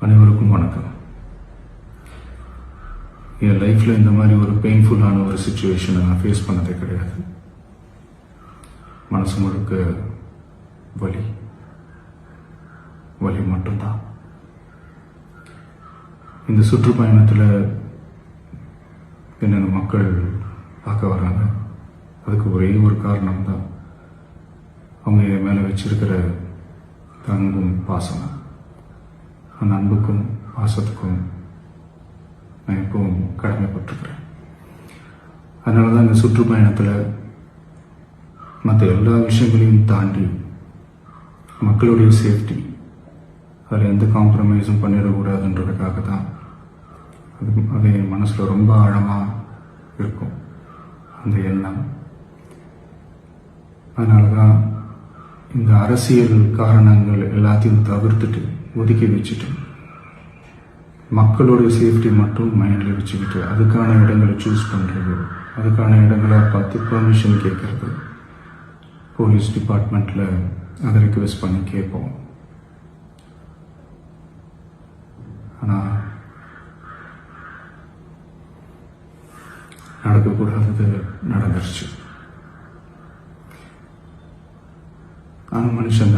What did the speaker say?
அனைவருக்கும் வணக்கம். என் லைஃப்பில் இந்த மாதிரி ஒரு பெயின்ஃபுல்லான ஒரு சுச்சுவேஷனை நான் ஃபேஸ் பண்ணதே கிடையாது. மனசு முழுக்க வலி வலி மட்டும்தான். இந்த சுற்றுப்பயணத்தில் என்னென்ன மக்கள் பார்க்க வராங்க, அதுக்கு ஒரே ஒரு காரணம் தான், அவங்க என் மேலே வச்சிருக்கிற அன்பும் பாசம். அந்த அன்புக்கும் பாசத்துக்கும் நான் எப்பவும் கடமைப்பட்டிருக்கிறேன். அதனால தான் இந்த சுற்றுப்பயணத்தில் மற்ற எல்லா விஷயங்களையும் தாண்டி மக்களுடைய சேஃப்டி, அதில் எந்த காம்ப்ரமைஸும் பண்ணிடக்கூடாதுன்றதுக்காக தான் அது என் மனசில் ரொம்ப ஆழமாக இருக்கும் அந்த எண்ணம். அதனால தான் இந்த அரசியல் காரணங்கள் எல்லாத்தையும் தவிர்த்துட்டு ஒதுக்கி வச்சுட்டு மக்களோட சேஃப்டி மட்டும் மைண்டில் வச்சுக்கிட்டு அதுக்கான இடங்களை சூஸ் பண்ணுறது, அதுக்கான இடங்களை பார்த்து பெர்மிஷன் கேட்கறது, போலீஸ் டிபார்ட்மெண்ட்டில் அதை ரிக்வெஸ்ட் பண்ணி கேட்போம். ஆனால் நடக்கக்கூடாதது நடந்துருச்சு. நான் மனுஷன்.